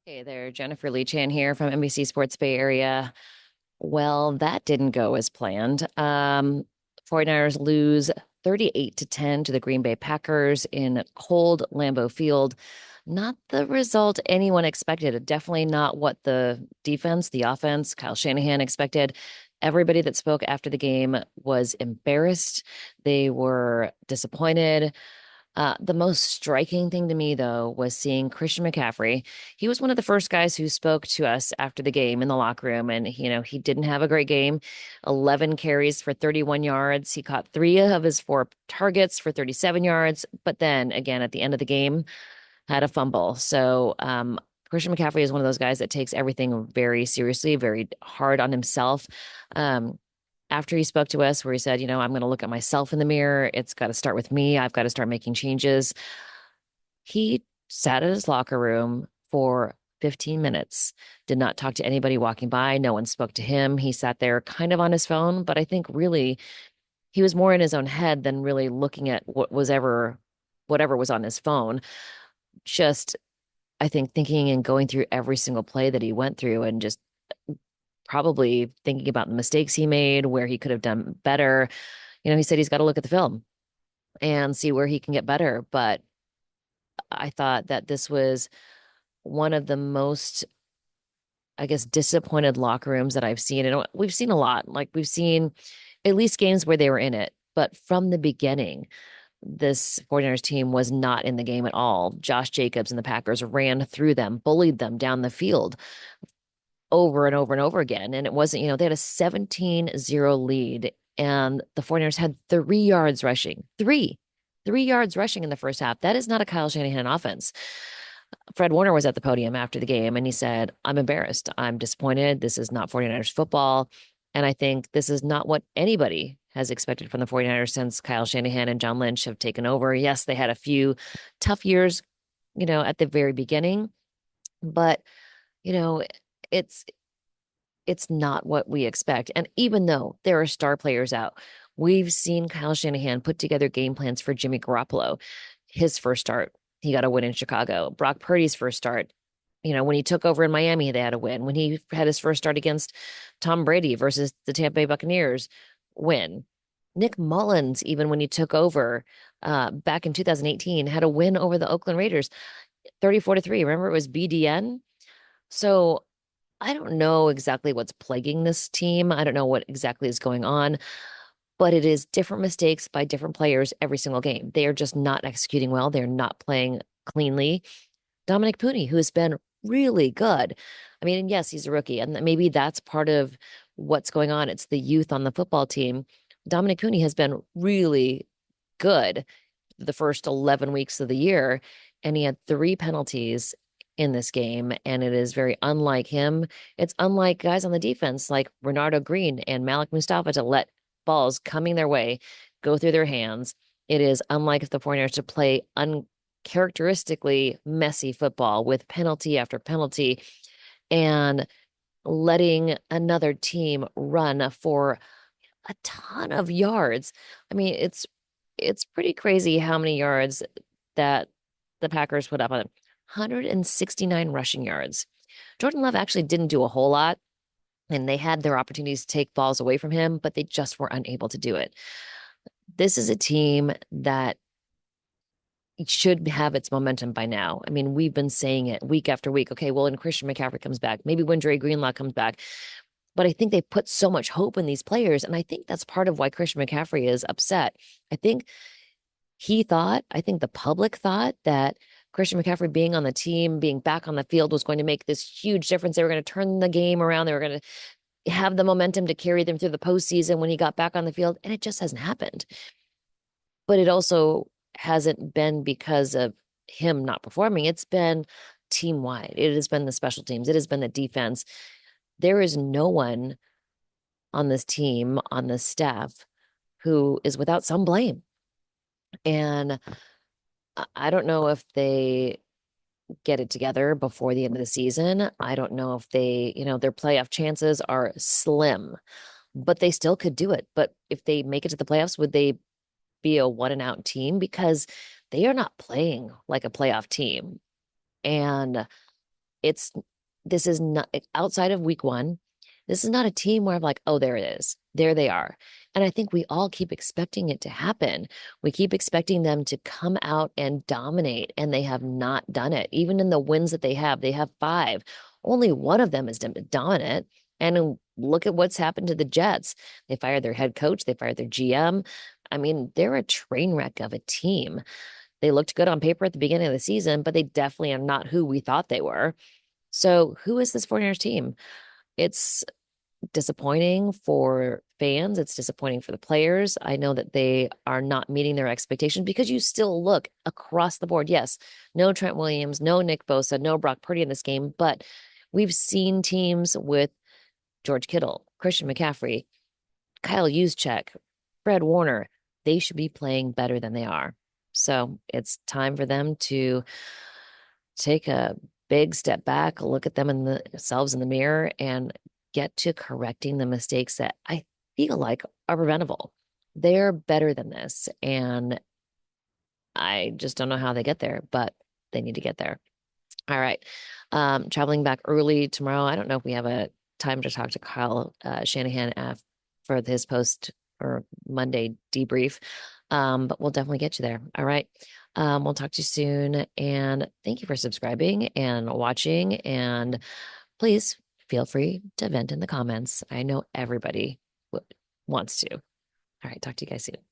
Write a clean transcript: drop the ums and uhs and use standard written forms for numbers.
Hey there, Jennifer Lee Chan here from NBC Sports Bay Area. Well, that didn't go as planned. 49ers lose 38-10 to the Green Bay Packers in cold Lambeau Field. Not the result anyone expected. Definitely not what the defense, the offense, Kyle Shanahan expected. Everybody that spoke after the game was embarrassed. They were disappointed. The most striking thing to me, though, was seeing Christian McCaffrey. He was one of the first guys who spoke to us after the game in the locker room, and he didn't have a great game. 11 carries for 31 yards. He caught three of his four targets for 37 yards, but then again at the end of the game had a fumble. So Christian McCaffrey is one of those guys that takes everything very seriously, very hard on himself. Um, After he spoke to us, where he said, I'm going to look at myself in the mirror. It's got to start with me. I've got to start making changes. He sat in his locker room for 15 minutes, did not talk to anybody walking by. No one spoke to him. He sat there kind of on his phone, but I think really he was more in his own head than really looking at whatever was on his phone. Just, I think, thinking and going through every single play that he went through and just probably thinking about the mistakes he made, where he could have done better. He said he's got to look at the film and see where he can get better. But I thought that this was one of the most, I guess, disappointed locker rooms that I've seen. And we've seen a lot. Like we've seen at least games where they were in it. But from the beginning, this 49ers team was not in the game at all. Josh Jacobs and the Packers ran through them, bullied them down the field over and over and over again. And it wasn't, they had a 17-0 lead, and the 49ers had 3 yards rushing. Three yards rushing in the first half. That is not a Kyle Shanahan offense. Fred Warner was at the podium after the game and he said, I'm embarrassed. I'm disappointed. This is not 49ers football. And I think this is not what anybody has expected from the 49ers since Kyle Shanahan and John Lynch have taken over. Yes, they had a few tough years, at the very beginning, but you know, it's it's not what we expect. And even though there are star players out, we've seen Kyle Shanahan put together game plans for Jimmy Garoppolo. His first start, he got a win in Chicago. Brock Purdy's first start, when he took over in Miami, they had a win. When he had his first start against Tom Brady versus the Tampa Bay Buccaneers, win. Nick Mullins, even when he took over back in 2018, had a win over the Oakland Raiders, 34-3. Remember, it was BDN. So I don't know exactly what's plaguing this team. I don't know what exactly is going on, but it is different mistakes by different players every single game. They are just not executing well. They're not playing cleanly. Dominic Pooney, who has been really good. I mean, and yes, he's a rookie, and maybe that's part of what's going on. It's the youth on the football team. Dominic Pooney has been really good the first 11 weeks of the year, and he had three penalties in this game, and it is very unlike him. It's unlike guys on the defense like Renardo Green and Malik Mustafa to let balls coming their way go through their hands. It is unlike the 49ers to play uncharacteristically messy football with penalty after penalty and letting another team run for a ton of yards. I mean, it's pretty crazy how many yards that the Packers put up on it. 169 rushing yards. Jordan Love actually didn't do a whole lot, and they had their opportunities to take balls away from him, but they just were unable to do it. This is a team that should have its momentum by now. I mean, we've been saying it week after week. Okay, well, when Christian McCaffrey comes back, maybe when Dre Greenlaw comes back. But I think they put so much hope in these players. And I think that's part of why Christian McCaffrey is upset. I think the public thought that Christian McCaffrey being on the team, being back on the field was going to make this huge difference. They were going to turn the game around. They were going to have the momentum to carry them through the postseason when he got back on the field. And it just hasn't happened. But it also hasn't been because of him not performing. It's been team wide. It has been the special teams. It has been the defense. There is no one on this team, on this staff, who is without some blame. And I don't know if they get it together before the end of the season. I don't know if their playoff chances are slim, but they still could do it. But if they make it to the playoffs, would they be a one and out team? Because they are not playing like a playoff team. And it's this is not outside of week one. This is not a team where I'm like, oh, there it is. There they are. And I think we all keep expecting it to happen. We keep expecting them to come out and dominate, and they have not done it. Even in the wins that they have five. Only one of them is dominant. And look at what's happened to the Jets. They fired their head coach, they fired their GM. I mean, they're a train wreck of a team. They looked good on paper at the beginning of the season, but they definitely are not who we thought they were. So, who is this 49ers team? It's disappointing for fans. It's disappointing for the players. I know that they are not meeting their expectations because you still look across the board. Yes, no Trent Williams, no Nick Bosa, no Brock Purdy in this game, but we've seen teams with George Kittle, Christian McCaffrey, Kyle Juszczyk, Fred Warner. They should be playing better than they are. So it's time for them to take a big step back, look at themselves in the mirror, and get to correcting the mistakes that I feel like are preventable. They're better than this. And I just don't know how they get there, but they need to get there. All right. Traveling back early tomorrow. I don't know if we have a time to talk to Kyle Shanahan for his post or Monday debrief. But we'll definitely get you there. All right. We'll talk to you soon. And thank you for subscribing and watching. And please feel free to vent in the comments. I know everybody wants to. All right. Talk to you guys soon.